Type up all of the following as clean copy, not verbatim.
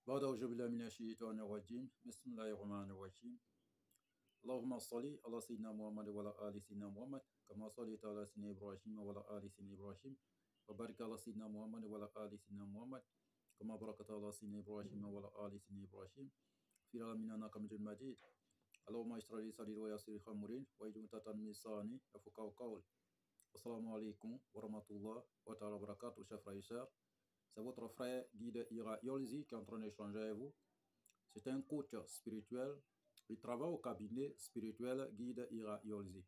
بعد أعوذ بالله من الشيطان الرجيم بسم الله الرحمن الرحيم اللهم صل على سيدنا محمد وعلى آل سيدنا محمد كما صليت على سيدنا إبراهيم وعلى آل سيدنا إبراهيم وبارك على سيدنا محمد وعلى آل سيدنا محمد كما باركت على سيدنا إبراهيم وعلى آل سيدنا إبراهيم في العالمين إنك حميد مجيد اللهم اشرح لي صدري ويسر لي أمري واحلل عقدة من لساني يفقهوا قولي. Assalamu alaikum wa rahmatullah wa ta'ala wa barakatuh, chers frères et sœurs. C'est votre frère guide Ira Yolzi qui est en train d'échanger avec vous. C'est un coach spirituel. Il travaille au cabinet spirituel guide Ira Yolzi.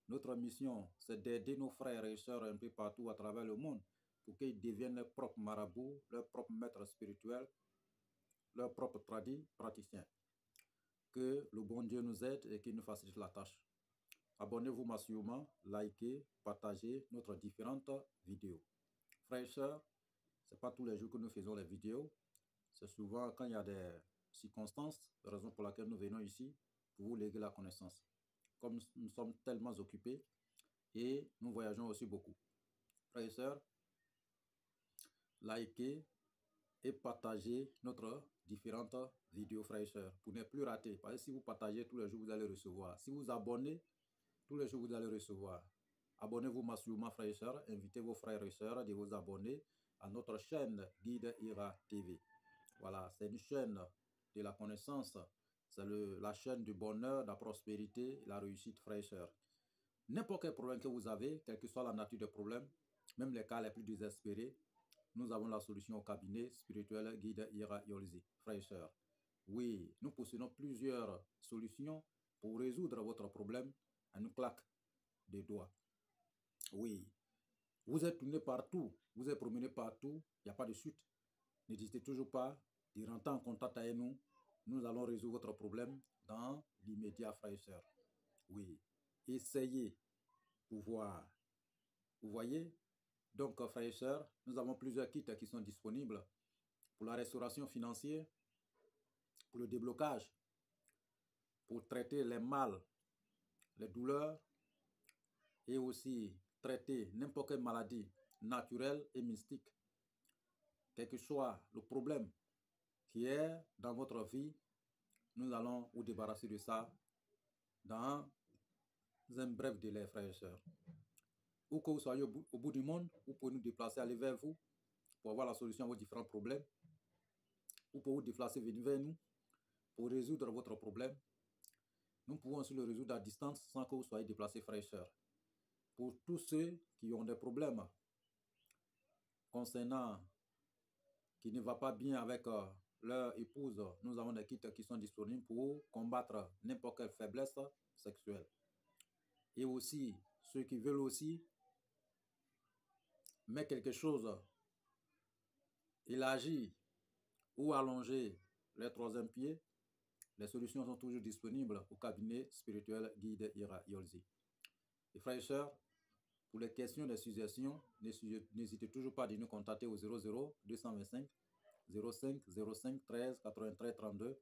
Notre mission, c'est d'aider nos frères et sœurs un peu partout à travers le monde pour qu'ils deviennent leurs propres marabouts, leurs propres maîtres spirituels, leurs propres praticiens. Que le bon Dieu nous aide et qu'il nous facilite la tâche. Abonnez-vous massivement, likez, partagez notre différentes vidéos. Frères et sœurs, ce n'est pas tous les jours que nous faisons les vidéos. C'est souvent quand il y a des circonstances, raison pour laquelle nous venons ici, pour vous léguer la connaissance. Comme nous sommes tellement occupés et nous voyageons aussi beaucoup. Frères et sœurs, likez et partagez notre différentes vidéos, frères et sœurs, pour ne plus rater. Parce que si vous partagez tous les jours, vous allez recevoir. Si vous abonnez, tous les jours, vous allez recevoir. Abonnez-vous massivement, frères et sœurs. Invitez vos frères et sœurs de vous abonner à notre chaîne Guide Ira TV. Voilà, c'est une chaîne de la connaissance. C'est la chaîne du bonheur, de la prospérité, la réussite, frères et sœurs. N'importe quel problème que vous avez, quelle que soit la nature des problèmes, même les cas les plus désespérés, nous avons la solution au cabinet spirituel Guide Ira Yolzi, frères et sœurs. Oui, nous possédons plusieurs solutions pour résoudre votre problème à une claque des doigts. Oui, vous êtes tourné partout, vous êtes promené partout, il n'y a pas de suite. N'hésitez toujours pas de rentrer en contact avec nous. Nous allons résoudre votre problème dans l'immédiat, frères et sœurs. Oui, essayez pour voir. Vous voyez? Donc, frères et sœurs, nous avons plusieurs kits qui sont disponibles pour la restauration financière, pour le déblocage, pour traiter les mâles, les douleurs et aussi traiter n'importe quelle maladie naturelle et mystique. Quel que soit le problème qui est dans votre vie, nous allons vous débarrasser de ça dans un bref délai, frères et sœurs. Où que vous soyez au bout du monde, vous pouvez nous déplacer, aller vers vous pour avoir la solution à vos différents problèmes. Vous pouvez vous déplacer, venir vers nous pour résoudre votre problème. Nous pouvons aussi le résoudre à distance sans que vous soyez déplacés, frères et sœurs. Pour tous ceux qui ont des problèmes concernant qui ne va pas bien avec leur épouse, nous avons des kits qui sont disponibles pour combattre n'importe quelle faiblesse sexuelle. Et aussi, ceux qui veulent aussi mettre quelque chose, élargir ou allonger les troisième pieds, les solutions sont toujours disponibles au cabinet spirituel Guide Ira Yolzi. Et frères et sœurs, pour les questions de suggestions, n'hésitez toujours pas à nous contacter au 00 225 05 05 13 93 32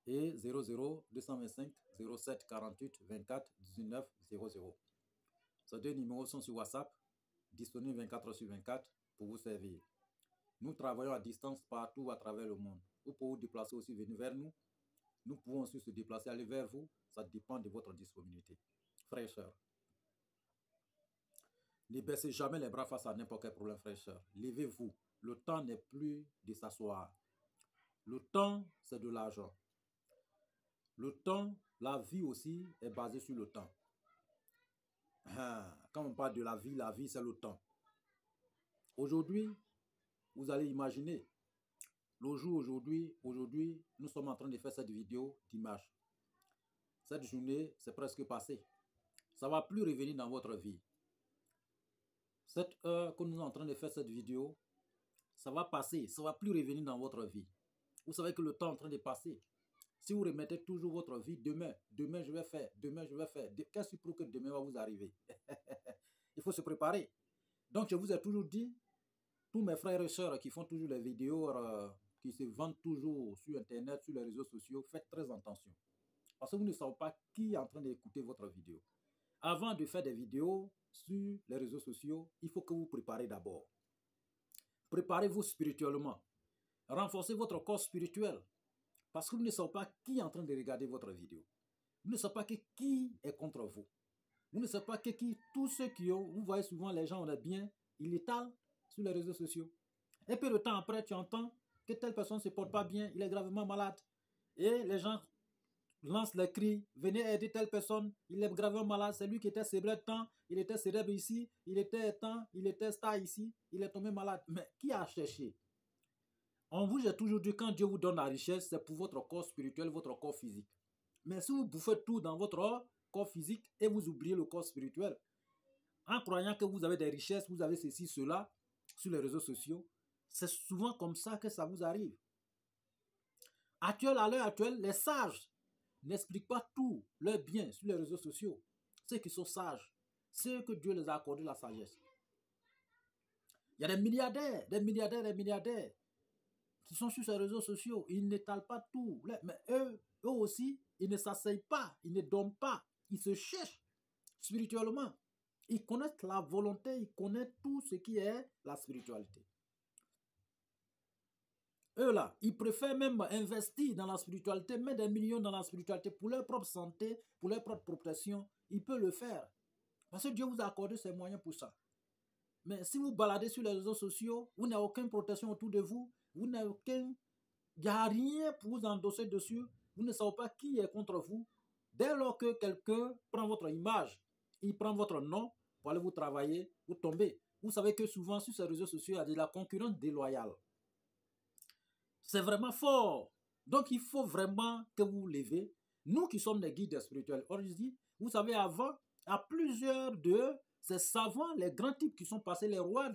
et 00 225 07 48 24 19 00. Ces deux numéros sont sur WhatsApp, disponibles 24 sur 24 pour vous servir. Nous travaillons à distance partout à travers le monde. Vous pouvez vous déplacer aussi, venir vers nous. Nous pouvons aussi se déplacer, aller vers vous. Ça dépend de votre disponibilité. Frères et sœurs, ne baissez jamais les bras face à n'importe quel problème, frères et sœurs. Levez-vous. Le temps n'est plus de s'asseoir. Le temps, c'est de l'argent. Le temps, la vie aussi est basée sur le temps. Quand on parle de la vie, c'est le temps. Aujourd'hui, vous allez imaginer, le jour aujourd'hui, nous sommes en train de faire cette vidéo d'image. Cette journée, c'est presque passé. Ça ne va plus revenir dans votre vie. Cette heure que nous sommes en train de faire cette vidéo, ça va passer, ça ne va plus revenir dans votre vie. Vous savez que le temps est en train de passer. Si vous remettez toujours votre vie, demain je vais faire, qu'est-ce qui prouve que demain va vous arriver? Il faut se préparer. Donc je vous ai toujours dit, tous mes frères et sœurs qui font toujours les vidéos, qui se vendent toujours sur Internet, sur les réseaux sociaux, faites très attention. Parce que vous ne savez pas qui est en train d'écouter votre vidéo. Avant de faire des vidéos sur les réseaux sociaux, il faut que vous préparez d'abord. Préparez-vous spirituellement. renforcer votre corps spirituel. Parce que vous ne savez pas qui est en train de regarder votre vidéo. Vous ne savez pas qui est contre vous. Vous ne savez pas qui, tous ceux qui ont, vous voyez souvent les gens, on est bien, ils étalent sur les réseaux sociaux. Et peu de temps après, tu entends que telle personne ne se porte pas bien, il est gravement malade. Et les gens lancent les cris, venez aider telle personne, il est gravement malade, c'est lui qui était célèbre tant, il était célèbre ici, il était tant, il était star ici, il est tombé malade. Mais qui a cherché? On vous a toujours dit, quand Dieu vous donne la richesse, c'est pour votre corps spirituel, votre corps physique. Mais si vous bouffez tout dans votre corps physique et vous oubliez le corps spirituel, en croyant que vous avez des richesses, vous avez ceci, cela, sur les réseaux sociaux, c'est souvent comme ça que ça vous arrive. À l'heure actuelle, les sages n'expliquent pas tout leur bien sur les réseaux sociaux. Ceux qui sont sages, ceux que Dieu les a accordé la sagesse. Il y a des milliardaires qui sont sur ces réseaux sociaux. Ils n'étalent pas tout. Mais eux aussi, ils ne s'asseyent pas, ils ne dorment pas. Ils se cherchent spirituellement. Ils connaissent la volonté, ils connaissent tout ce qui est la spiritualité. Eux là, ils préfèrent même investir dans la spiritualité, mettre des millions dans la spiritualité pour leur propre santé, pour leur propre protection. Ils peuvent le faire. Parce que Dieu vous a accordé ces moyens pour ça. Mais si vous baladez sur les réseaux sociaux, vous n'avez aucune protection autour de vous, vous n'avez aucun... Il n'y a rien pour vous endosser dessus, vous ne savez pas qui est contre vous. Dès lors que quelqu'un prend votre image, il prend votre nom pour aller vous travailler, vous tombez. Vous savez que souvent sur ces réseaux sociaux, il y a de la concurrence déloyale. C'est vraiment fort. Donc il faut vraiment que vous vous levez. Nous qui sommes des guides spirituels, vous savez, avant, à plusieurs de ces savants, les grands types qui sont passés, les rois,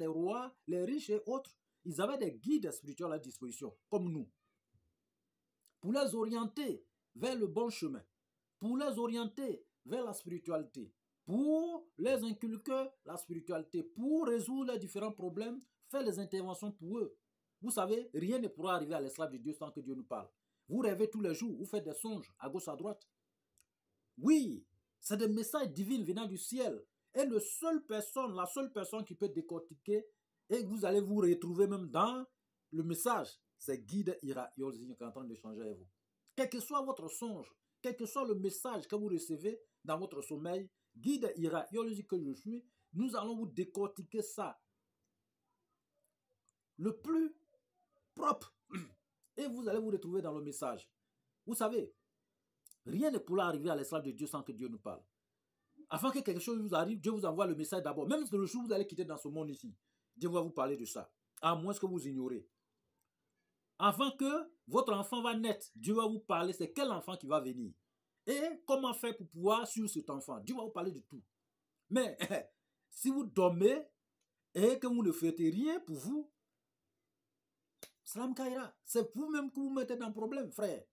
les riches et autres, ils avaient des guides spirituels à disposition, comme nous, pour les orienter vers le bon chemin, pour les orienter vers la spiritualité, pour les inculquer la spiritualité, pour résoudre les différents problèmes, faire les interventions pour eux. Vous savez, rien ne pourra arriver à l'esclave de Dieu sans que Dieu nous parle. Vous rêvez tous les jours, vous faites des songes à gauche, à droite. Oui, c'est des messages divins venant du ciel. Et la seule personne qui peut décortiquer, et vous allez vous retrouver même dans le message, c'est Guide Ira Yolzi qui est en train d'échanger avec vous. Quel que soit votre songe, quel que soit le message que vous recevez dans votre sommeil, Guide Ira Yolzi que je suis, nous allons vous décortiquer ça le plus propre. Et vous allez vous retrouver dans le message. Vous savez, rien ne pourra arriver à l'esclave de Dieu sans que Dieu nous parle. Afin que quelque chose vous arrive, Dieu vous envoie le message d'abord. Même le jour où vous allez quitter dans ce monde ici, Dieu va vous parler de ça. À moins que vous ignorez. Avant que votre enfant va naître, Dieu va vous parler, c'est quel enfant qui va venir. Et comment faire pour pouvoir suivre cet enfant. Dieu va vous parler de tout. Mais si vous dormez et que vous ne faites rien pour vous, Salam Kaira, c'est vous-même que vous mettez dans le problème, frère.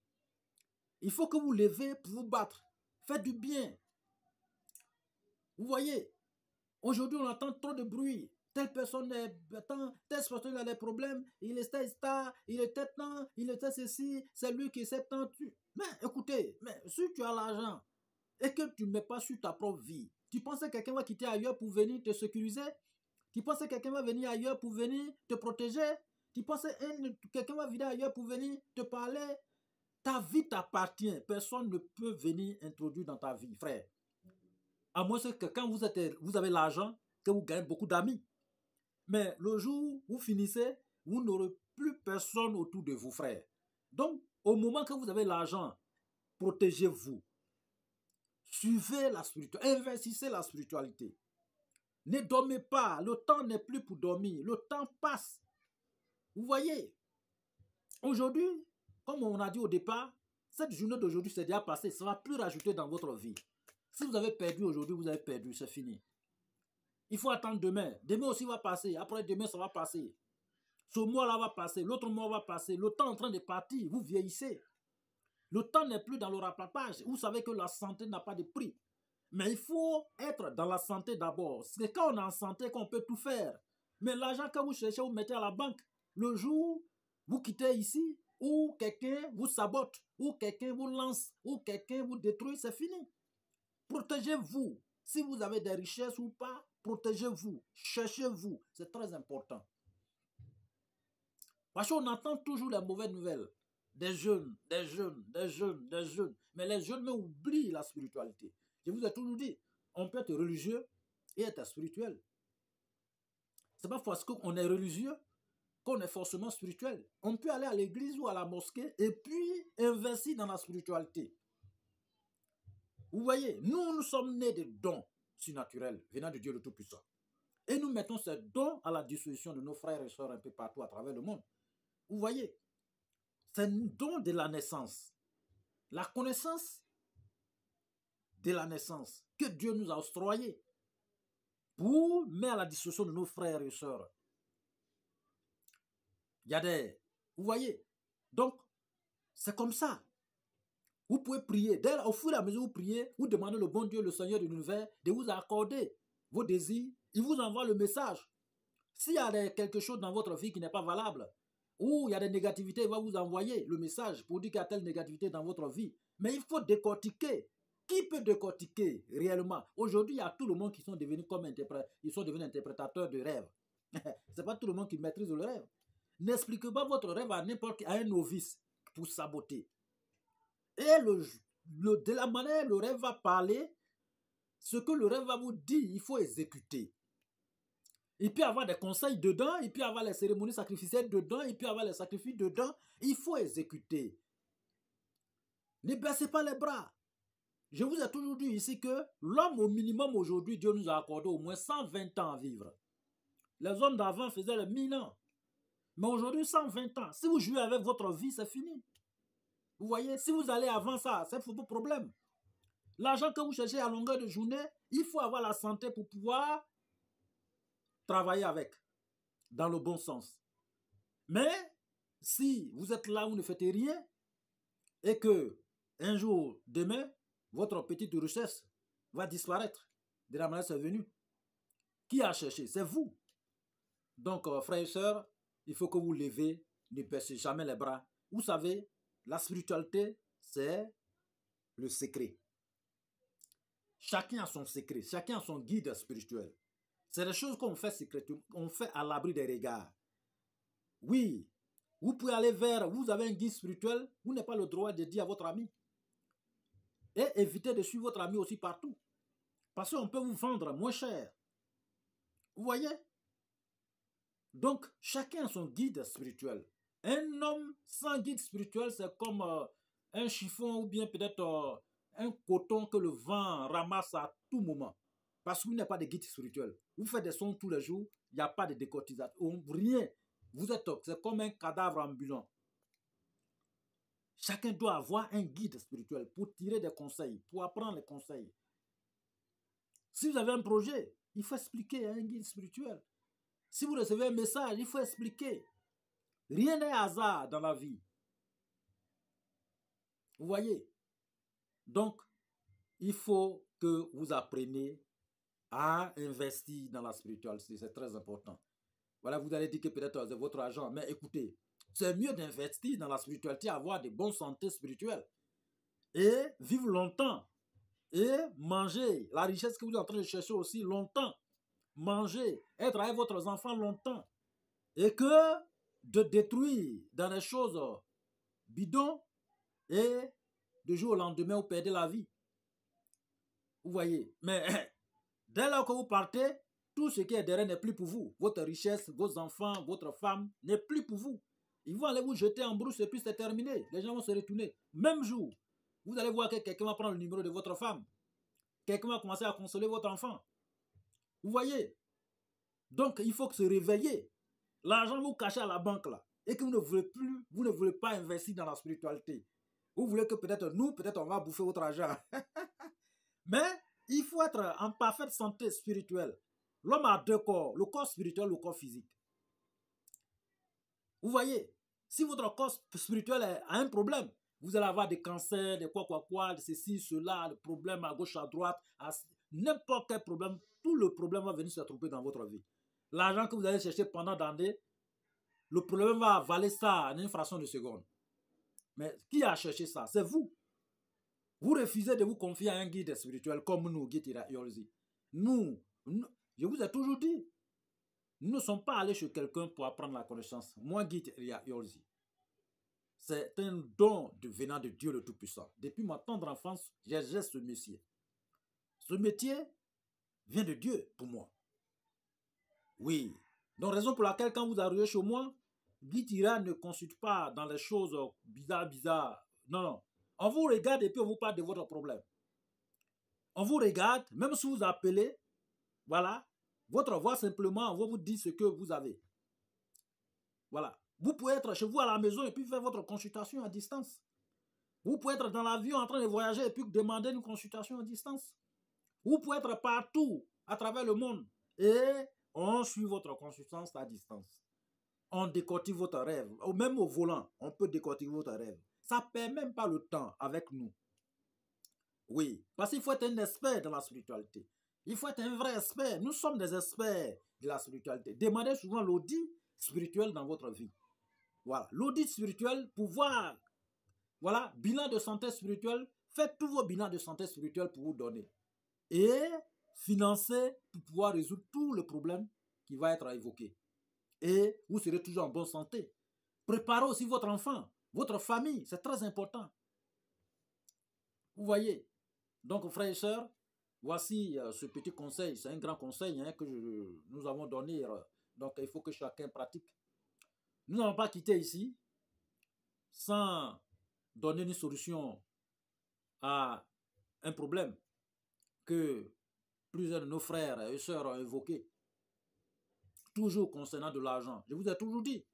Il faut que vous levez pour vous battre. Faites du bien. Vous voyez, aujourd'hui on entend trop de bruit. Telle personne a des problèmes, il était star, il était tant, il était ceci, c'est lui qui s'est tant. Mais écoutez, mais si tu as l'argent et que tu ne mets pas sur ta propre vie, tu penses que quelqu'un va quitter ailleurs pour venir te sécuriser? Tu penses que quelqu'un va venir ailleurs pour venir te protéger? Tu penses que quelqu'un va venir ailleurs pour venir te parler? Ta vie t'appartient. Personne ne peut venir introduire dans ta vie, frère. À moins que quand vous avez l'argent, que vous gagnez beaucoup d'amis. Mais le jour où vous finissez, vous n'aurez plus personne autour de vous, frère. Donc, au moment que vous avez l'argent, protégez-vous. Suivez la spiritualité. Investissez la spiritualité. Ne dormez pas. Le temps n'est plus pour dormir. Le temps passe. Vous voyez, aujourd'hui, comme on a dit au départ, cette journée d'aujourd'hui, c'est déjà passé. Ça ne va plus rajouter dans votre vie. Si vous avez perdu aujourd'hui, vous avez perdu. C'est fini. Il faut attendre demain. Demain aussi va passer. Après demain, ça va passer. Ce mois-là va passer. L'autre mois va passer. Le temps est en train de partir. Vous vieillissez. Le temps n'est plus dans le rattrapage. Vous savez que la santé n'a pas de prix. Mais il faut être dans la santé d'abord. C'est quand on est en santé qu'on peut tout faire. Mais l'argent que vous cherchez, vous mettez à la banque. Le jour où vous quittez ici, ou quelqu'un vous sabote, ou quelqu'un vous lance, ou quelqu'un vous détruit, c'est fini. Protégez-vous. Si vous avez des richesses ou pas, protégez-vous. Cherchez-vous. C'est très important. Parce qu'on entend toujours les mauvaises nouvelles. Des jeunes, des jeunes, des jeunes, des jeunes. Mais les jeunes oublient la spiritualité. Je vous ai toujours dit, on peut être religieux et être spirituel. C'est pas parce qu'on est religieux qu'on est forcément spirituel. On peut aller à l'église ou à la mosquée et puis investir dans la spiritualité. Vous voyez, nous sommes nés de dons surnaturels venant de Dieu le Tout-Puissant. Et nous mettons ces dons à la disposition de nos frères et sœurs un peu partout à travers le monde. Vous voyez, c'est un don de la naissance. La connaissance de la naissance que Dieu nous a octroyé pour mettre à la disposition de nos frères et sœurs. Il y a des... Vous voyez, donc, c'est comme ça. Vous pouvez prier. D'ailleurs, au fur et à mesure que vous priez, vous demandez au bon Dieu, le Seigneur de l'univers, de vous accorder vos désirs. Il vous envoie le message. S'il y a quelque chose dans votre vie qui n'est pas valable, ou il y a des négativités, il va vous envoyer le message pour dire qu'il y a telle négativité dans votre vie. Mais il faut décortiquer. Qui peut décortiquer réellement? Aujourd'hui, il y a tout le monde qui sont devenus comme interprétateurs de rêves. Ce n'est pas tout le monde qui maîtrise le rêve. N'expliquez pas votre rêve à n'importe qui, à un novice pour saboter. Et de la manière le rêve va parler, ce que le rêve va vous dire, il faut exécuter. Il peut y avoir des conseils dedans, il peut y avoir les cérémonies sacrificielles dedans, il peut y avoir les sacrifices dedans. Il faut exécuter. Ne baissez pas les bras. Je vous ai toujours dit ici que l'homme au minimum aujourd'hui, Dieu nous a accordé au moins 120 ans à vivre. Les hommes d'avant faisaient les 1000 ans. Mais aujourd'hui, 120 ans. Si vous jouez avec votre vie, c'est fini. Vous voyez, si vous allez avant ça, c'est un problème. L'argent que vous cherchez à longueur de journée, il faut avoir la santé pour pouvoir travailler avec, dans le bon sens. Mais, si vous êtes là, vous ne faites rien, et que, un jour, demain, votre petite richesse va disparaître de la manière c'est venu. Qui a cherché? C'est vous. Donc, frères et sœurs, il faut que vous levez, ne baissez jamais les bras. Vous savez, la spiritualité, c'est le secret. Chacun a son secret, chacun a son guide spirituel. C'est des choses qu'on fait secrètement, on fait à l'abri des regards. Oui, vous pouvez aller vers, vous avez un guide spirituel, vous n'avez pas le droit de dire à votre ami. Et évitez de suivre votre ami aussi partout. Parce qu'on peut vous vendre moins cher. Vous voyez? Donc, chacun a son guide spirituel. Un homme sans guide spirituel, c'est comme un chiffon ou bien peut-être un coton que le vent ramasse à tout moment. Parce que vous n'avez pas de guide spirituel. Vous faites des sons tous les jours, il n'y a pas de décortisation, rien. Vous êtes, c'est comme un cadavre ambulant. Chacun doit avoir un guide spirituel pour tirer des conseils, pour apprendre les conseils. Si vous avez un projet, il faut expliquer à un guide spirituel. Si vous recevez un message, il faut expliquer. Rien n'est hasard dans la vie. Vous voyez? Donc, il faut que vous appreniez à investir dans la spiritualité. C'est très important. Voilà, vous allez dire que peut-être c'est votre argent. Mais écoutez, c'est mieux d'investir dans la spiritualité, avoir de bonnes santé spirituelle. Et vivre longtemps. Et manger la richesse que vous êtes en train de chercher aussi longtemps. Manger, être avec votre enfant longtemps. Et que de détruire dans des choses bidons et de jour au lendemain, vous perdez la vie. Vous voyez. Mais dès lors que vous partez, tout ce qui est derrière n'est plus pour vous. Votre richesse, vos enfants, votre femme n'est plus pour vous. Ils vont aller vous jeter en brousse et puis c'est terminé. Les gens vont se retourner. Même jour, vous allez voir que quelqu'un va prendre le numéro de votre femme. Quelqu'un va commencer à consoler votre enfant. Vous voyez. Donc, il faut se réveiller. L'argent vous cachez à la banque là. Et que vous ne voulez pas investir dans la spiritualité. Vous voulez que peut-être on va bouffer votre argent. Mais il faut être en parfaite santé spirituelle. L'homme a deux corps, le corps spirituel et le corps physique. Vous voyez, si votre corps spirituel a un problème, vous allez avoir des cancers, des quoi, ceci, cela, des problèmes à gauche, à droite, n'importe quel problème, tout le problème va venir se trouver dans votre vie. L'argent que vous allez chercher pendant d'années, le problème va avaler ça en une fraction de seconde. Mais qui a cherché ça? C'est vous. Vous refusez de vous confier à un guide spirituel comme nous, Guide Yolzi. Nous, je vous ai toujours dit, Nous ne sommes pas allés chez quelqu'un pour apprendre la connaissance. Moi, Guy Yolzi, c'est un don venant de Dieu le Tout-Puissant. Depuis ma tendre enfance, j'exerce ce métier. Ce métier vient de Dieu pour moi. Oui. Donc, raison pour laquelle, quand vous arrivez chez moi, Guy Tira ne consulte pas dans les choses bizarres. Non, non. On vous regarde et puis on vous parle de votre problème. On vous regarde, même si vous appelez, voilà, votre voix simplement, on va vous dire ce que vous avez. Voilà. Vous pouvez être chez vous à la maison et puis faire votre consultation à distance. Vous pouvez être dans l'avion en train de voyager et puis demander une consultation à distance. Vous pouvez être partout à travers le monde et on suit votre consultation à distance. On décortique votre rêve. Même au volant, on peut décortiquer votre rêve. Ça ne perd même pas le temps avec nous. Oui, parce qu'il faut être un expert dans la spiritualité. Il faut être un vrai expert. Nous sommes des experts de la spiritualité. Demandez souvent l'audit spirituel dans votre vie. Voilà, l'audit spirituel pour voir, voilà, bilan de santé spirituelle. Faites tous vos bilans de santé spirituelle pour vous donner. Et financer pour pouvoir résoudre tout le problème qui va être évoqué. Et vous serez toujours en bonne santé. Préparez aussi votre enfant, votre famille, c'est très important. Vous voyez. Donc, frères et sœurs, voici ce petit conseil. C'est un grand conseil que nous avons donné. Donc, il faut que chacun pratique. Nous n'allons pas quitter ici sans donner une solution à un problème que plusieurs de nos frères et sœurs ont évoqué. Toujours concernant de l'argent. Je vous ai toujours dit,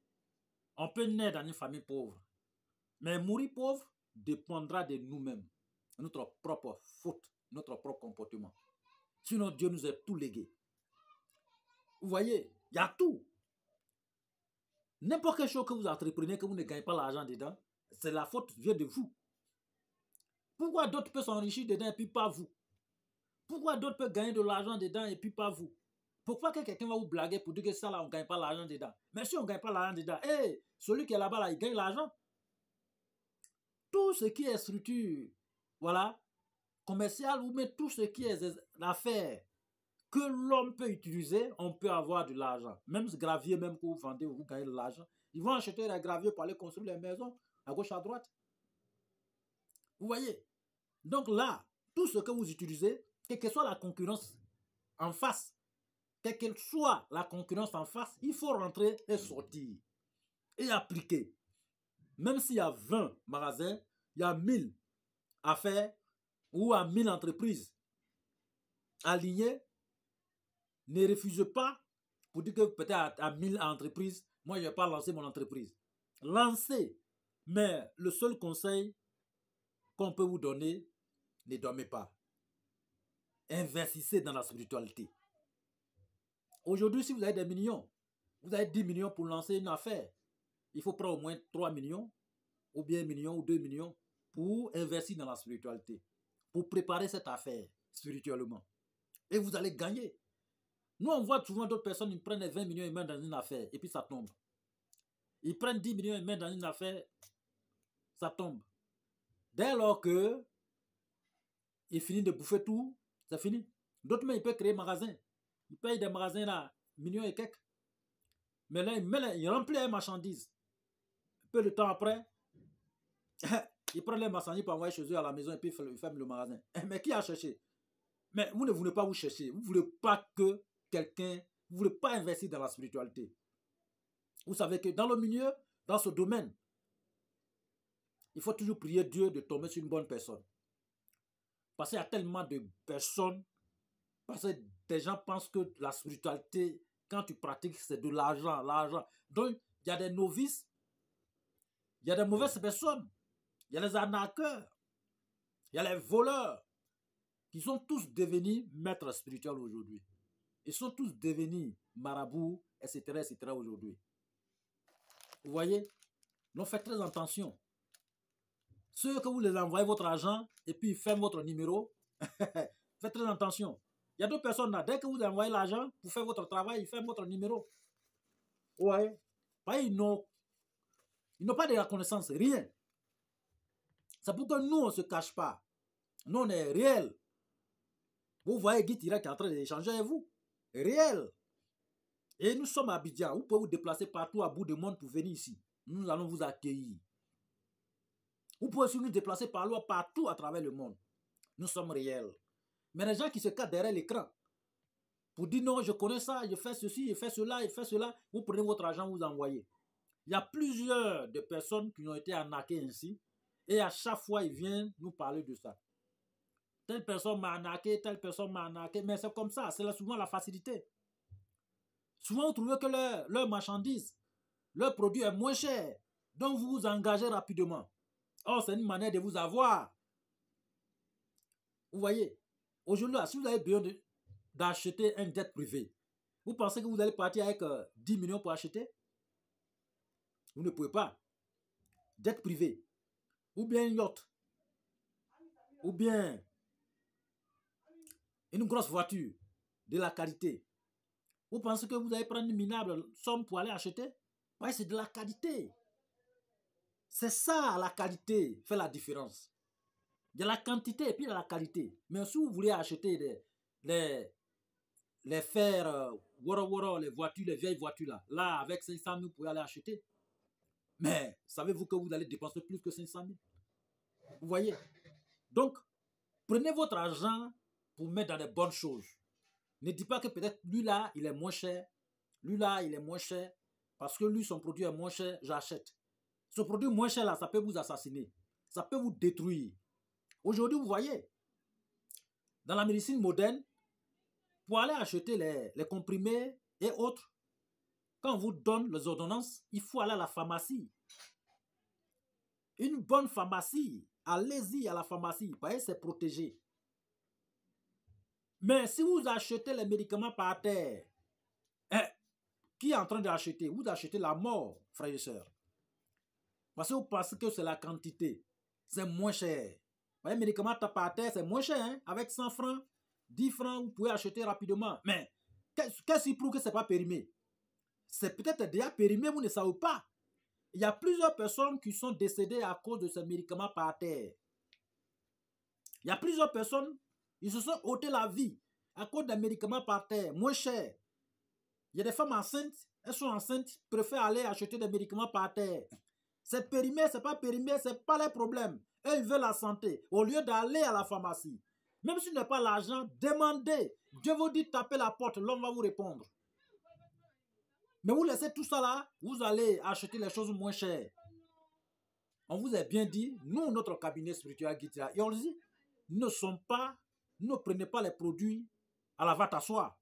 on peut naître dans une famille pauvre. Mais mourir pauvre dépendra de nous-mêmes. Notre propre faute, notre propre comportement. Sinon, Dieu nous a tout légué. Vous voyez, il y a tout. N'importe quelle chose que vous entreprenez, que vous ne gagnez pas l'argent dedans, c'est la faute vient de vous. Pourquoi d'autres peuvent s'enrichir dedans et puis pas vous? Pourquoi d'autres peuvent gagner de l'argent dedans et puis pas vous? Pourquoi que quelqu'un va vous blaguer pour dire que ça là, on ne gagne pas l'argent dedans? Mais si on ne gagne pas l'argent dedans, hey, celui qui est là-bas, là, il gagne l'argent. Tout ce qui est structure, voilà, commercial ou même tout ce qui est l'affaire que l'homme peut utiliser, on peut avoir de l'argent. Même ce gravier, même que vous vendez, vous gagnez de l'argent. Ils vont acheter les graviers pour aller construire les maisons à gauche, à droite. Vous voyez? Donc là, tout ce que vous utilisez, quelle que soit la concurrence en face, quelle que soit la concurrence en face, il faut rentrer et sortir et appliquer. Même s'il y a 20 magasins, il y a 1000 affaires ou à 1000 entreprises alignées, ne refusez pas pour dire que peut-être à 1000 entreprises, moi je ne vais pas lancer mon entreprise. Lancez, mais le seul conseil qu'on peut vous donner, ne dormez pas. Investissez dans la spiritualité. Aujourd'hui, si vous avez des millions, vous avez 10 millions pour lancer une affaire, il faut prendre au moins 3 millions, ou bien 1 million ou 2 millions pour investir dans la spiritualité, pour préparer cette affaire spirituellement. Et vous allez gagner. Nous, on voit souvent d'autres personnes, ils prennent 20 millions et mettent dans une affaire, et puis ça tombe. Ils prennent 10 millions et mettent dans une affaire, ça tombe. Dès lors que il finit de bouffer tout, c'est fini. D'autres, mais ils peuvent créer un magasin. Ils payent des magasins là, millions et quelques. Mais là, il remplit les marchandises. Peu de temps après, ils prennent les marchandises pour envoyer chez eux à la maison et puis ils ferment le magasin. Mais qui a cherché? Mais vous ne voulez pas vous chercher. Vous ne voulez pas que quelqu'un, vous ne voulez pas investir dans la spiritualité. Vous savez que dans le milieu, dans ce domaine, il faut toujours prier Dieu de tomber sur une bonne personne. Parce qu'il y a tellement de personnes, parce que des gens pensent que la spiritualité, quand tu pratiques, c'est de l'argent, l'argent. Donc, il y a des novices, il y a des mauvaises personnes, il y a les arnaqueurs, il y a les voleurs, qui sont tous devenus maîtres spirituels aujourd'hui. Ils sont tous devenus marabouts, etc. aujourd'hui. Vous voyez? Donc faites très attention. Ceux que vous les envoyez votre argent et puis ils ferment votre numéro, faites très attention. Il y a d'autres personnes là, dès que vous envoyez l'argent pour faire votre travail, ils ferment votre numéro. Ouais. Ils n'ont pas de reconnaissance, rien. C'est pourquoi nous, on ne se cache pas. Nous, on est réel. Vous voyez Guy Tira qui est en train d'échanger avec vous. Réel. Et nous sommes à Abidjan. Vous pouvez vous déplacer partout à bout du monde pour venir ici. Nous allons vous accueillir. Vous pouvez aussi nous déplacer partout à travers le monde. Nous sommes réels. Mais les gens qui se cachent derrière l'écran pour dire non, je connais ça, je fais ceci, je fais cela, je fais cela, vous prenez votre argent, vous envoyez. Il y a plusieurs de personnes qui ont été arnaquées ainsi. Et à chaque fois, ils viennent nous parler de ça. Telle personne m'a arnaqué, telle personne m'a arnaqué. Mais c'est comme ça, c'est souvent la facilité. Souvent, vous trouvez que leur marchandise, leur produit est moins cher. Donc, vous vous engagez rapidement. Or, c'est une manière de vous avoir. Vous voyez, aujourd'hui, si vous avez besoin d'acheter un jet privé, vous pensez que vous allez partir avec 10 millions pour acheter? Vous ne pouvez pas. Jet privé, ou bien une yacht, ou bien une grosse voiture de la qualité. Vous pensez que vous allez prendre une minable somme pour aller acheter? Oui, c'est de la qualité. C'est ça, la qualité fait la différence. Il y a la quantité et puis il y a la qualité. Mais si vous voulez acheter les fers, les voitures, les vieilles voitures là, avec 500 000, vous pouvez aller acheter. Mais savez-vous que vous allez dépenser plus que 500 000? Vous voyez? Donc, prenez votre argent pour mettre dans les bonnes choses. Ne dites pas que peut-être lui là, il est moins cher. Lui là, il est moins cher. Parce que lui, son produit est moins cher, j'achète. Ce produit moins cher là, ça peut vous assassiner. Ça peut vous détruire. Aujourd'hui, vous voyez, dans la médecine moderne, pour aller acheter les comprimés et autres, quand on vous donne les ordonnances, il faut aller à la pharmacie. Une bonne pharmacie. Allez-y à la pharmacie. Vous voyez, c'est protégé. Mais si vous achetez les médicaments par terre, qui est en train d'acheter? Vous achetez la mort, frères et sœurs. Parce que vous pensez que c'est la quantité. C'est moins cher. Vous voyez, les médicaments par terre, c'est moins cher. Hein? Avec 100 francs, 10 francs, vous pouvez acheter rapidement. Mais qu'est-ce qui prouve que ce n'est pas périmé? C'est peut-être déjà périmé, vous ne savez pas. Il y a plusieurs personnes qui sont décédées à cause de ces médicaments par terre. Il y a plusieurs personnes, ils se sont ôté la vie à cause des médicaments par terre, moins cher. Il y a des femmes enceintes, elles sont enceintes, préfèrent aller acheter des médicaments par terre. C'est périmé, c'est pas périmé, c'est pas les problèmes. Eux, ils veulent la santé. Au lieu d'aller à la pharmacie, même si vous n'avez pas l'argent, demandez. Dieu vous dit, tapez la porte, l'homme va vous répondre. Mais vous laissez tout ça là, vous allez acheter les choses moins chères. On vous a bien dit, nous, notre cabinet spirituel Guitira, et on dit, ne prenez pas les produits à la vente à soi.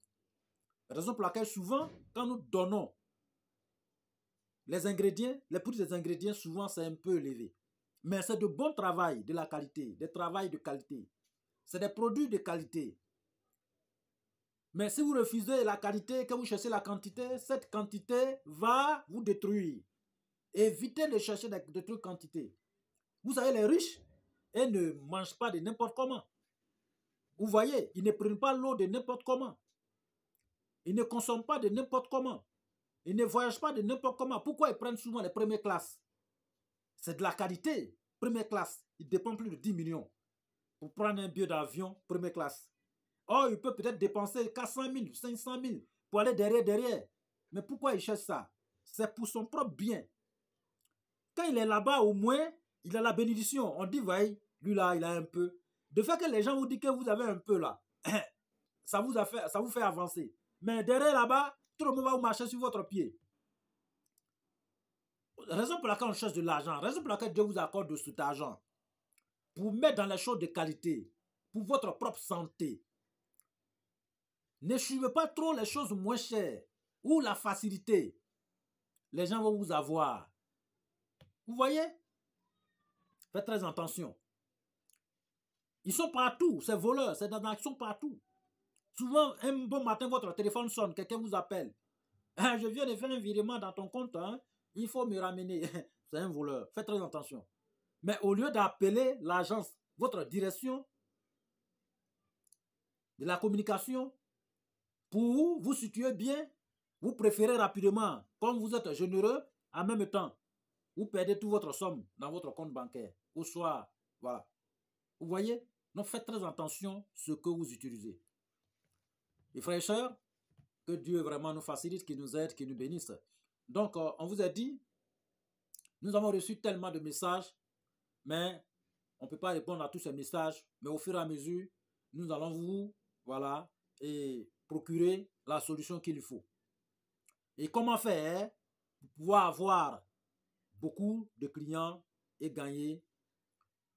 Raison pour laquelle souvent, quand nous donnons les ingrédients, les prix des ingrédients, souvent c'est un peu élevé. Mais c'est de bon travail, de la qualité, des travails de qualité. C'est des produits de qualité. Mais si vous refusez la qualité, que vous cherchez la quantité, cette quantité va vous détruire. Évitez de chercher de trucs quantité. Vous savez, les riches, ils ne mangent pas de n'importe comment. Vous voyez, ils ne prennent pas l'eau de n'importe comment. Ils ne consomment pas de n'importe comment. Ils ne voyagent pas de n'importe comment. Pourquoi ils prennent souvent les premières classes? C'est de la qualité. Première classe, ils dépensent plus de 10 millions pour prendre un billet d'avion première classe. Or, il peut peut-être dépenser 400 000, 500 000 pour aller derrière. Mais pourquoi il cherche ça? C'est pour son propre bien. Quand il est là-bas, au moins, il a la bénédiction. On dit, voyez, lui là, il a un peu. De fait que les gens vous disent que vous avez un peu là, ça vous fait avancer. Mais derrière là-bas, tout le monde va vous marcher sur votre pied. Raison pour laquelle on cherche de l'argent, raison pour laquelle Dieu vous accorde de cet argent. Pour mettre dans les choses de qualité, pour votre propre santé. Ne suivez pas trop les choses moins chères ou la facilité. Les gens vont vous avoir. Vous voyez? Faites très attention. Ils sont partout, ces voleurs, ces arnaques sont partout. Souvent, un bon matin, votre téléphone sonne, quelqu'un vous appelle. Je viens de faire un virement dans ton compte, hein? Il faut me ramener. C'est un voleur. Faites très attention. Mais au lieu d'appeler l'agence, votre direction de la communication, pour vous situer bien, vous préférez rapidement, comme vous êtes généreux, en même temps, vous perdez toute votre somme dans votre compte bancaire. Ou soit, voilà. Vous voyez? Donc faites très attention à ce que vous utilisez. Les frères et sœurs, Que Dieu vraiment nous facilite, qu'il nous aide, qu'il nous bénisse. Donc, on vous a dit, nous avons reçu tellement de messages, mais on ne peut pas répondre à tous ces messages. Mais au fur et à mesure, nous allons vous, voilà, et procurer la solution qu'il faut. Et comment faire pour pouvoir avoir beaucoup de clients et gagner,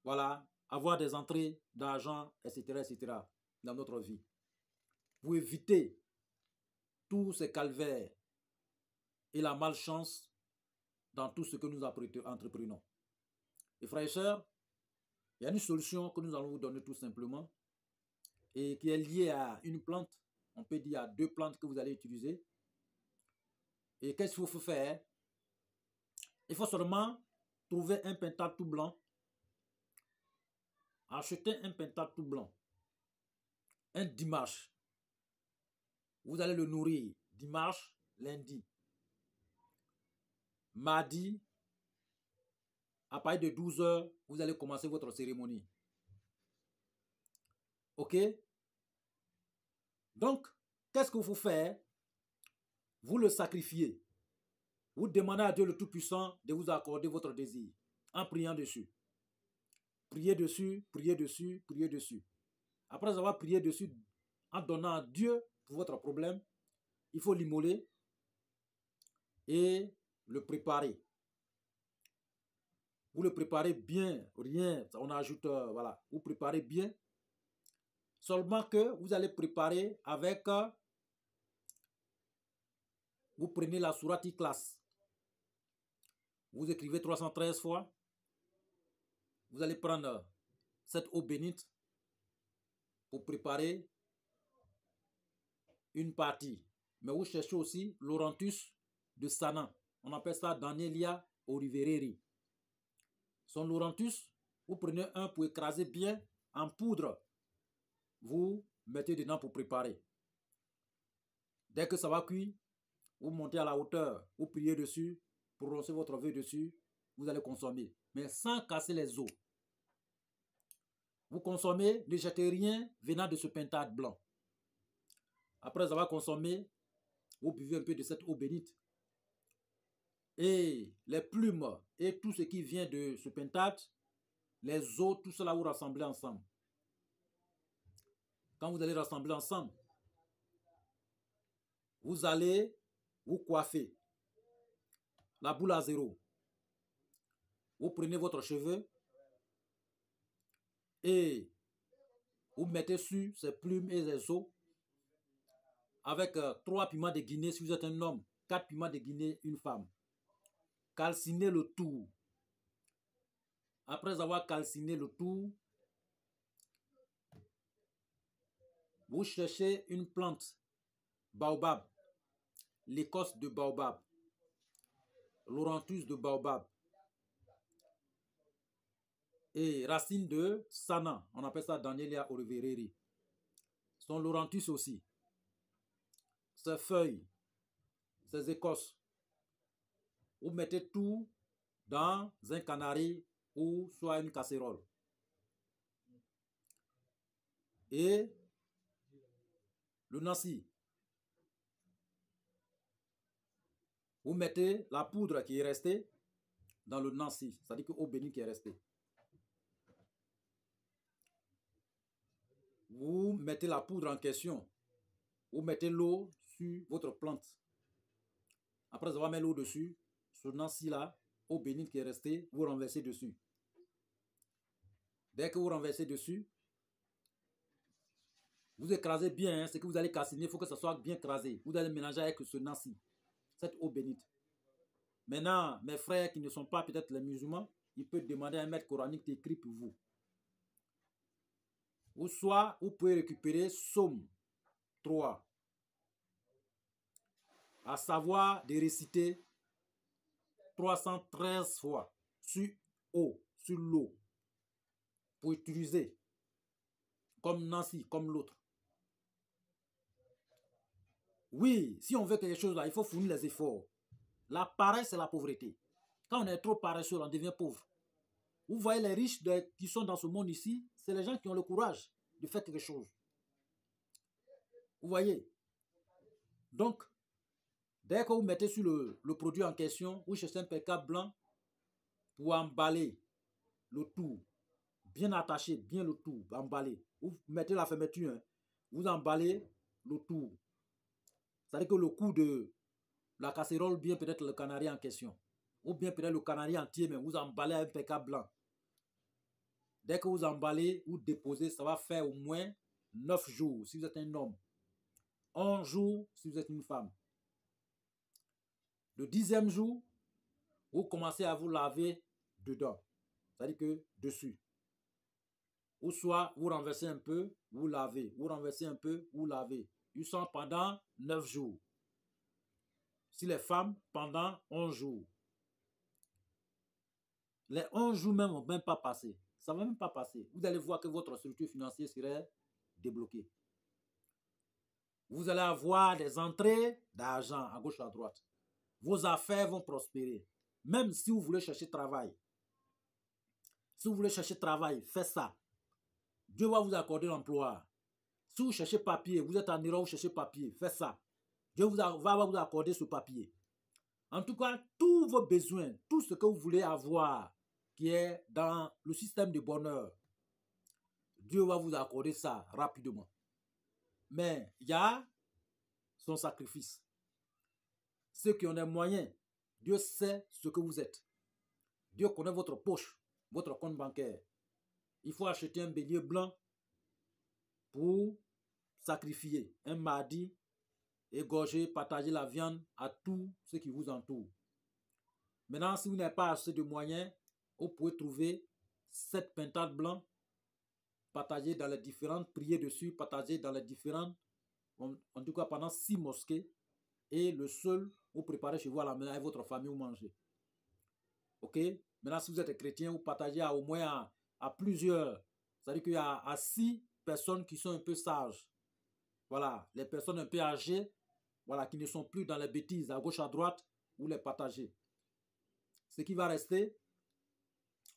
voilà, avoir des entrées d'argent, etc., dans notre vie. Pour éviter tous ces calvaires et la malchance dans tout ce que nous entreprenons. Et frères et sœurs, il y a une solution que nous allons vous donner tout simplement et qui est liée à une plante. On peut dire à 2 plantes que vous allez utiliser. Et qu'est-ce qu'il faut faire? Il faut seulement trouver un pentacle tout blanc. Acheter un pentacle tout blanc. Un dimanche. Vous allez le nourrir dimanche, lundi. Mardi, à partir de 12 h, vous allez commencer votre cérémonie. Ok? Donc, qu'est-ce qu'il faut faire? Vous le sacrifiez. Vous demandez à Dieu le Tout-Puissant de vous accorder votre désir en priant dessus. Priez dessus, priez dessus, priez dessus. Après avoir prié dessus, en donnant à Dieu pour votre problème, il faut l'immoler et le préparer. Vous le préparez bien, rien, on ajoute, voilà, vous préparez bien. Seulement que vous allez préparer avec, vous prenez la sourate Ikhlas. Vous écrivez 313 fois. Vous allez prendre cette eau bénite pour préparer une partie. Mais vous cherchez aussi l'Orantus de Sana. On appelle ça Danielia Olivereri. Son Laurentus, vous prenez un pour écraser bien en poudre. Vous mettez dedans pour préparer. Dès que ça va cuire, vous montez à la hauteur, vous priez dessus, prononcez votre vœu dessus, vous allez consommer. Mais sans casser les os. Vous consommez, ne jetez rien venant de ce pentacle blanc. Après avoir consommé, vous buvez un peu de cette eau bénite. Et les plumes et tout ce qui vient de ce pentacle, les os, tout cela vous rassemblez ensemble. Quand vous allez rassembler ensemble, vous allez vous coiffer. La boule à zéro. Vous prenez votre cheveu et vous mettez sur ces plumes et les os avec 3 piments de Guinée si vous êtes un homme, 4 piments de Guinée une femme. Calcinez le tout. Après avoir calciné le tout, vous cherchez une plante, baobab, l'écorce de baobab, l'orantus de baobab et racine de sana, on appelle ça Danielia Olivereri. Son l'orantus aussi, ses feuilles, ses écorces. Vous mettez tout dans un canari ou soit une casserole. Et le nasi. Vous mettez la poudre qui est restée dans le nasi, c'est-à-dire que eau bénite qui est restée. Vous mettez la poudre en question. Vous mettez l'eau sur votre plante. Après avoir mis l'eau dessus, ce nasi-là, eau bénite qui est restée, vous renversez dessus. Dès que vous renversez dessus, vous écrasez bien, hein, ce que vous allez calciner, il faut que ça soit bien écrasé. Vous allez mélanger avec ce nasi, cette eau bénite. Maintenant, mes frères qui ne sont pas peut-être les musulmans, ils peuvent demander un maître coranique écrit pour vous. Ou soit, vous pouvez récupérer Psaume 3, à savoir de réciter 313 fois sur eau, sur l'eau, pour utiliser comme Nancy, comme l'autre. Oui, si on veut quelque chose là, il faut fournir les efforts. La paresse, c'est la pauvreté. Quand on est trop paresseux, on devient pauvre. Vous voyez les riches qui sont dans ce monde ici, c'est les gens qui ont le courage de faire quelque chose. Vous voyez. Donc, dès que vous mettez sur le produit en question, vous cherchez un impeccable blanc pour emballer le tout, bien attaché, bien le tout, emballer. Vous mettez la fermeture, hein, vous emballez le tout. C'est-à-dire que le coup de la casserole, bien peut-être le canari en question, ou bien peut-être le canari entier, mais vous emballez un impeccable blanc. Dès que vous emballez, vous déposez, ça va faire au moins 9 jours si vous êtes un homme, 11 jours si vous êtes une femme. Le 10e jour, vous commencez à vous laver dedans, c'est-à-dire que dessus. Ou soit vous renversez un peu, vous lavez, vous renversez un peu, vous lavez. Ils sont pendant 9 jours. Si les femmes, pendant 11 jours. Les 11 jours même ne vont même pas passer. Ça ne va même pas passer. Vous allez voir que votre structure financière serait débloquée. Vous allez avoir des entrées d'argent à gauche et à droite. Vos affaires vont prospérer. Même si vous voulez chercher travail. Si vous voulez chercher travail, faites ça. Dieu va vous accorder l'emploi. Si vous cherchez papier, vous êtes en Iran, vous cherchez papier, faites ça. Dieu va vous accorder ce papier. En tout cas, tous vos besoins, tout ce que vous voulez avoir, qui est dans le système de bonheur, Dieu va vous accorder ça rapidement. Mais il y a son sacrifice. Ceux qui ont des moyens, Dieu sait ce que vous êtes. Dieu connaît votre poche, votre compte bancaire. Il faut acheter un bélier blanc pour sacrifier un mardi, égorger, partager la viande à tous ceux qui vous entourent. Maintenant, si vous n'avez pas assez de moyens, vous pouvez trouver 7 pintades blancs, partager dans les différentes, prier dessus, partager dans les différentes, en tout cas pendant 6 mosquées, et le seul, vous préparez chez vous à la maison avec votre famille, vous mangez. Ok? Maintenant, si vous êtes chrétien, vous partagez au moins à plusieurs. C'est-à-dire qu'il y a à 6 personnes qui sont un peu sages. Voilà, les personnes un peu âgées, voilà, qui ne sont plus dans les bêtises, à gauche, à droite, vous les partagez. Ce qui va rester,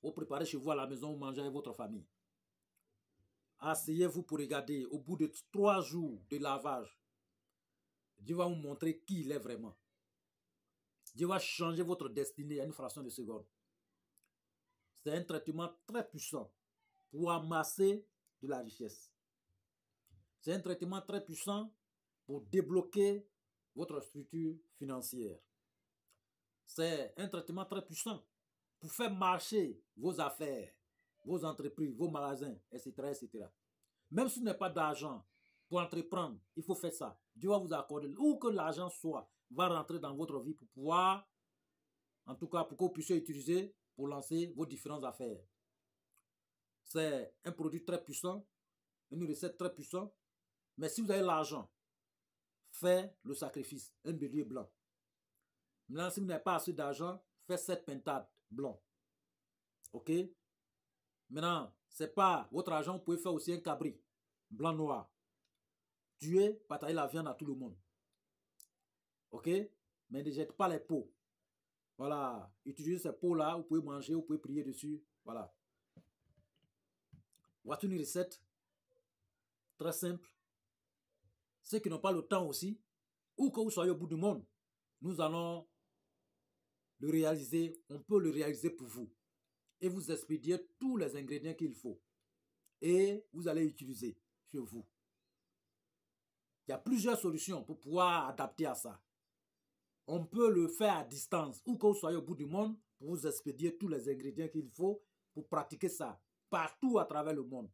vous préparez chez vous à la maison, vous mangez avec votre famille. Asseyez-vous pour regarder. Au bout de 3 jours de lavage, Dieu va vous montrer qui il est vraiment. Dieu va changer votre destinée à une fraction de seconde. C'est un traitement très puissant pour amasser de la richesse. C'est un traitement très puissant pour débloquer votre structure financière. C'est un traitement très puissant pour faire marcher vos affaires, vos entreprises, vos magasins, etc., etc. Même si vous n'avez pas d'argent pour entreprendre, il faut faire ça. Dieu va vous accorder, où que l'argent soit, va rentrer dans votre vie pour pouvoir, en tout cas pour que vous puissiez utiliser pour lancer vos différentes affaires. C'est un produit très puissant, une recette très puissante, mais si vous avez l'argent, faites le sacrifice, un bélier blanc. Maintenant, si vous n'avez pas assez d'argent, faites 7 pintades blancs. Ok? Maintenant, c'est pas votre argent, vous pouvez faire aussi un cabri blanc-noir. Tuer, partager la viande à tout le monde. Ok? Mais ne jette pas les pots. Voilà. Utilisez ces pots-là, vous pouvez manger, vous pouvez prier dessus. Voilà. Voici une recette très simple. Ceux qui n'ont pas le temps aussi, ou que vous soyez au bout du monde, nous allons le réaliser, on peut le réaliser pour vous. Et vous expédier tous les ingrédients qu'il faut. Et vous allez utiliser chez vous. Il y a plusieurs solutions pour pouvoir adapter à ça. On peut le faire à distance, ou que vous soyez au bout du monde, pour vous expédier tous les ingrédients qu'il faut pour pratiquer ça partout à travers le monde.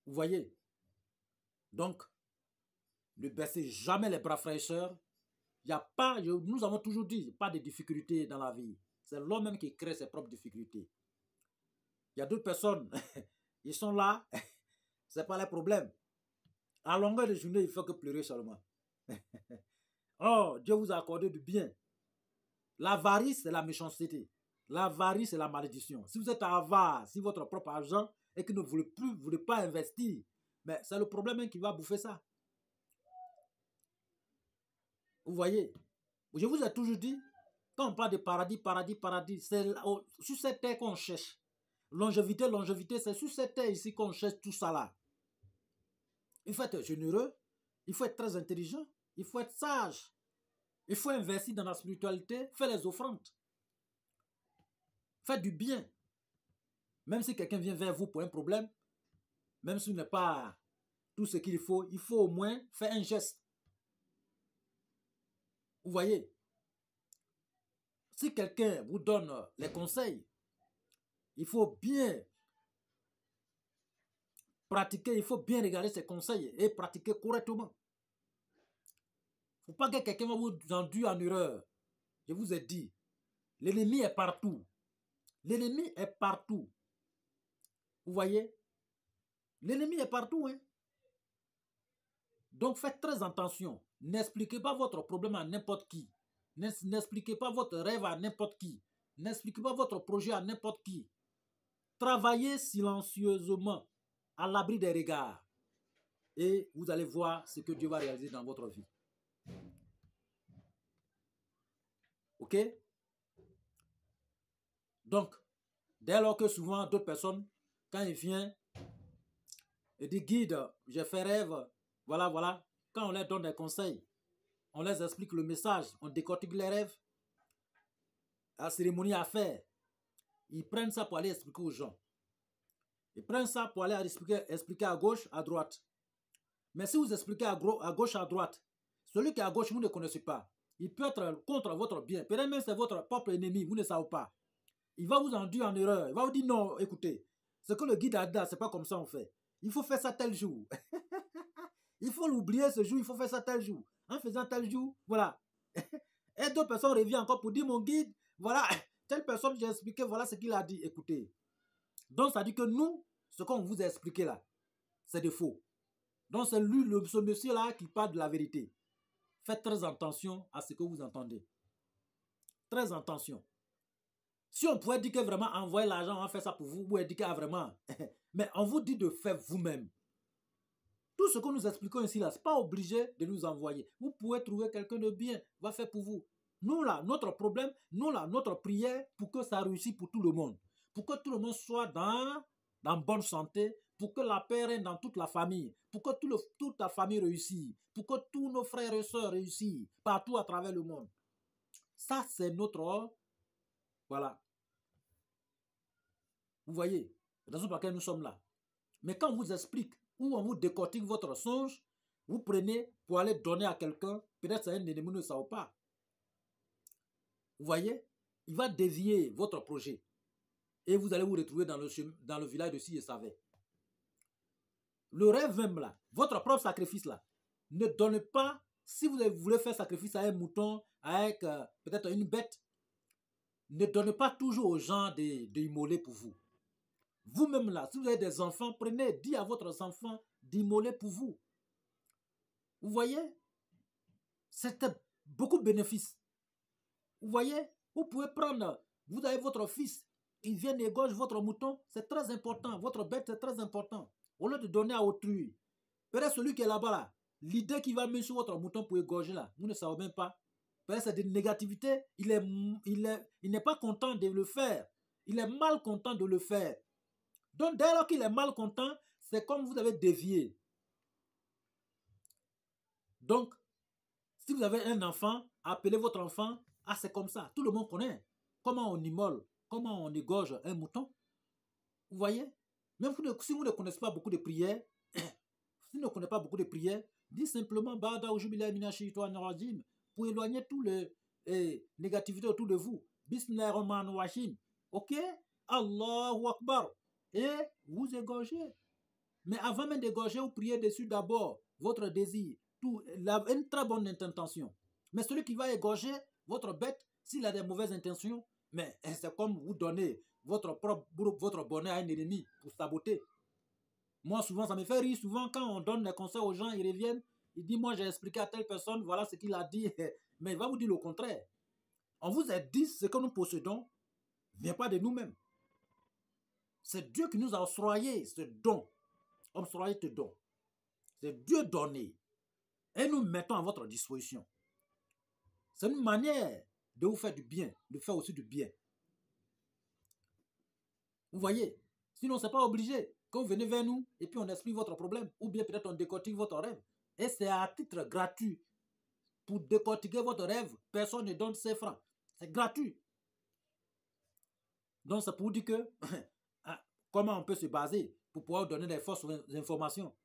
Vous voyez? Donc, ne baissez jamais les bras, frères et sœurs. Il n'y a pas, nous avons toujours dit, pas de difficultés dans la vie. C'est l'homme même qui crée ses propres difficultés. Il y a d'autres personnes, ils sont là, ce n'est pas le problème. À longueur de journée, il ne faut que pleurer seulement. Oh, Dieu vous a accordé du bien. L'avarice, c'est la méchanceté. L'avarice, c'est la malédiction. Si vous êtes avare, si votre propre argent et que vous ne voulez pas investir, mais c'est le problème qui va bouffer ça. Vous voyez, je vous ai toujours dit, quand on parle de paradis, c'est sur cette terre qu'on cherche. Longévité, c'est sur cette terre ici qu'on cherche tout ça là. Il faut être généreux, Il faut être très intelligent. Il faut être sage. Il faut investir dans la spiritualité, faire les offrandes. Faire du bien. Même si quelqu'un vient vers vous pour un problème, même s'il n'est pas tout ce qu'il faut au moins faire un geste. Vous voyez, si quelqu'un vous donne les conseils, il faut bien pratiquer, il faut bien regarder ses conseils et pratiquer correctement. Il ne faut pas que quelqu'un va vous induire en erreur. Je vous ai dit, l'ennemi est partout. L'ennemi est partout. Vous voyez? L'ennemi est partout. Hein? Donc faites très attention. N'expliquez pas votre problème à n'importe qui. N'expliquez pas votre rêve à n'importe qui. N'expliquez pas votre projet à n'importe qui. Travaillez silencieusement, à l'abri des regards. Et vous allez voir ce que Dieu va réaliser dans votre vie. Ok? Donc, dès lors que souvent d'autres personnes, quand ils viennent et disent guide, j'ai fait rêve, voilà, quand on leur donne des conseils, on leur explique le message, on décortique les rêves, la cérémonie à faire, ils prennent ça pour aller expliquer aux gens. Ils prennent ça pour aller expliquer à gauche, à droite. Mais si vous expliquez à gauche, à droite, celui qui est à gauche, vous ne connaissez pas. Il peut être contre votre bien. Peut-être même c'est votre propre ennemi, vous ne savez pas. Il va vous induire en erreur. Il va vous dire non, écoutez, ce que le guide a dit, c'est pas comme ça on fait. Il faut faire ça tel jour. Il faut l'oublier ce jour, il faut faire ça tel jour. En faisant tel jour, voilà. Et d'autres personnes reviennent encore pour dire mon guide, voilà, telle personne, j'ai expliqué, voilà ce qu'il a dit. Écoutez. Donc, ça dit que nous, ce qu'on vous a expliqué là, c'est de faux. Donc, c'est lui, ce monsieur-là, qui parle de la vérité. Faites très attention à ce que vous entendez. Très attention. Si on pouvait dire que vraiment envoyer l'argent, on va faire ça pour vous, ou dire que vraiment, mais on vous dit de faire vous-même. Tout ce que nous expliquons ici, là, ce n'est pas obligé de nous envoyer. Vous pouvez trouver quelqu'un de bien, va faire pour vous. Nous, là, notre problème, nous, là, notre prière, pour que ça réussisse pour tout le monde. Pour que tout le monde soit dans bonne santé, pour que la paix règne dans toute la famille, pour que toute la famille réussisse, pour que tous nos frères et sœurs réussissent partout à travers le monde. Ça, c'est notre... Voilà. Vous voyez, la raison pour laquelle nous sommes là. Mais quand on vous explique, ou on vous décortique votre songe, vous prenez pour aller donner à quelqu'un, peut-être c'est un ennemi, ne savez pas. Vous voyez, il va dévier votre projet. Et vous allez vous retrouver dans le village de Si et Savait. Le rêve même là, votre propre sacrifice là, ne donne pas, si vous voulez faire sacrifice à un mouton, avec peut-être une bête, ne donnez pas toujours aux gens d'immoler pour vous. Vous-même là, si vous avez des enfants, prenez, dites à votre enfant d'immoler pour vous. Vous voyez, c'est beaucoup de bénéfices. Vous voyez, vous pouvez prendre, vous avez votre fils, il vient égorger votre mouton, c'est très important, votre bête c'est très important. Au lieu de donner à autrui, peut-être celui qui est là-bas, là, l'idée qu'il va mettre sur votre mouton pour égorger là, vous ne savez même pas. Peut-être c'est de négativité, il n'est pas content de le faire. Il est mal content de le faire. Donc dès lors qu'il est mal content, c'est comme vous avez dévié. Donc, si vous avez un enfant, appelez votre enfant, ah c'est comme ça, tout le monde connaît. Comment on immole, comment on égorge un mouton. Vous voyez? Même si vous ne connaissez pas beaucoup de prières, si vous ne connaissez pas beaucoup de prières, dites simplement Bada Ujubila Minashito Narazim pour éloigner toutes les négativités autour de vous. Bismillahirrahmanirrahim. Ok? Allahu Akbar. Et vous égorgez. Mais avant même d'égorger, vous priez dessus d'abord votre désir. Une très bonne intention. Mais celui qui va égorger votre bête, s'il a des mauvaises intentions, mais c'est comme vous donner votre bonheur à un ennemi pour saboter. Moi, souvent, ça me fait rire. Souvent, quand on donne des conseils aux gens, ils reviennent. Ils disent, moi, j'ai expliqué à telle personne, voilà ce qu'il a dit. Mais il va vous dire le contraire. On vous a dit ce que nous possédons ne vient pas de nous-mêmes. C'est Dieu qui nous a octroyé ce don. Octroyé ce don. C'est Dieu donné. Et nous mettons à votre disposition. C'est une manière de vous faire du bien, de faire aussi du bien. Vous voyez? Sinon, ce n'est pas obligé. Quand vous venez vers nous, et puis on explique votre problème, ou bien peut-être on décortique votre rêve. Et c'est à titre gratuit. Pour décortiquer votre rêve, personne ne donne 5 francs. C'est gratuit. Donc c'est pour dire que comment on peut se baser pour pouvoir donner des fausses informations.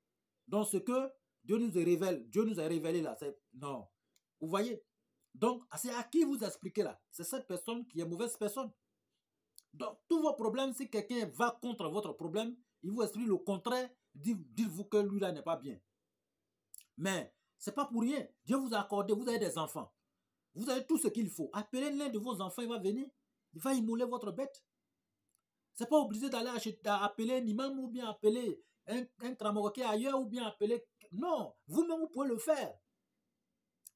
Donc ce que Dieu nous a révélé là, c'est non. Vous voyez? Donc c'est à qui vous expliquez là? C'est cette personne qui est mauvaise personne. Donc tous vos problèmes, si quelqu'un va contre votre problème, il vous explique le contraire, dites-vous que lui là n'est pas bien. Mais c'est pas pour rien. Dieu vous a accordé, vous avez des enfants. Vous avez tout ce qu'il faut. Appelez l'un de vos enfants, il va venir. Il va immoler votre bête. C'est pas obligé d'aller appeler un imam ou bien appeler un Kramoroké ailleurs ou bien appeler... Non, vous-même vous pouvez le faire.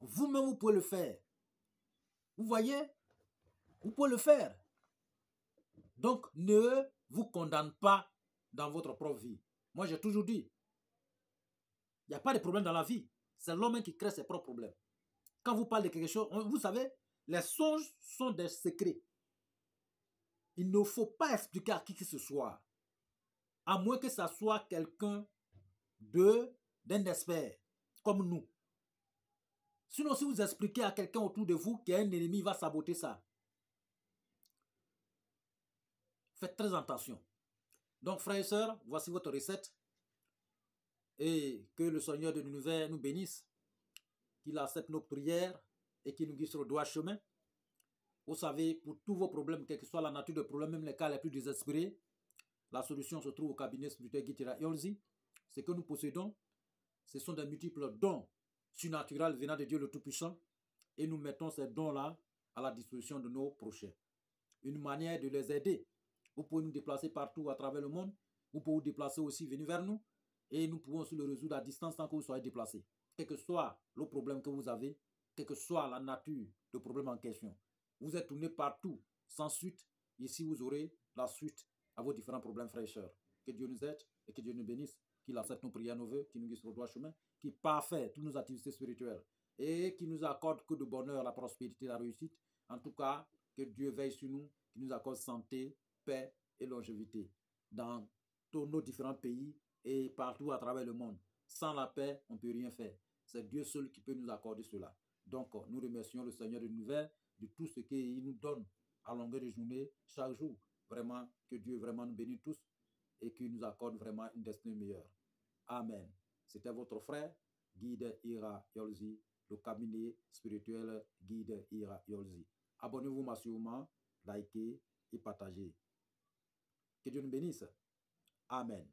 Vous-même vous pouvez le faire. Vous voyez? Vous pouvez le faire. Donc ne vous condamnez pas dans votre propre vie. Moi j'ai toujours dit, il n'y a pas de problème dans la vie. C'est l'homme qui crée ses propres problèmes. Quand vous parlez de quelque chose, vous savez, les songes sont des secrets. Il ne faut pas expliquer à qui que ce soit. À moins que ça soit quelqu'un d'un expert, comme nous. Sinon, si vous expliquez à quelqu'un autour de vous qu'il y a un ennemi, il va saboter ça. Faites très attention. Donc, frères et sœurs, voici votre recette. Et que le Seigneur de l'univers nous bénisse, qu'il accepte nos prières et qu'il nous guide sur le droit chemin. Vous savez, pour tous vos problèmes, quelle que soit la nature des problèmes, même les cas les plus désespérés, la solution se trouve au cabinet spirituel Guitira Yolzi. Ce que nous possédons, ce sont des multiples dons surnaturels venant de Dieu le Tout-Puissant. Et nous mettons ces dons-là à la disposition de nos prochains. Une manière de les aider. Vous pouvez nous déplacer partout à travers le monde. Vous pouvez vous déplacer aussi, venir vers nous. Et nous pouvons aussi le résoudre à distance tant que vous soyez déplacé. Quel que soit le problème que vous avez, quelle que soit la nature du problème en question. Vous êtes tourné partout sans suite. Ici, vous aurez la suite à vos différents problèmes, frères et sœurs. Que Dieu nous aide et que Dieu nous bénisse, qu'il accepte nos prières, nos vœux, qu'il nous guide sur le droit chemin, qu'il parfait toutes nos activités spirituelles et qu'il nous accorde que de bonheur, la prospérité, la réussite. En tout cas, que Dieu veille sur nous, qu'il nous accorde santé, paix et longévité dans tous nos différents pays et partout à travers le monde. Sans la paix, on ne peut rien faire. C'est Dieu seul qui peut nous accorder cela. Donc, nous remercions le Seigneur de l'univers de tout ce qu'il nous donne à longueur de journée, chaque jour. Vraiment, que Dieu vraiment nous bénisse tous et qu'il nous accorde vraiment une destinée meilleure. Amen. C'était votre frère, Guide Ira Yolzi, le cabinet spirituel Guide Ira Yolzi. Abonnez-vous massivement, likez et partagez. Que Dieu nous bénisse. Amen.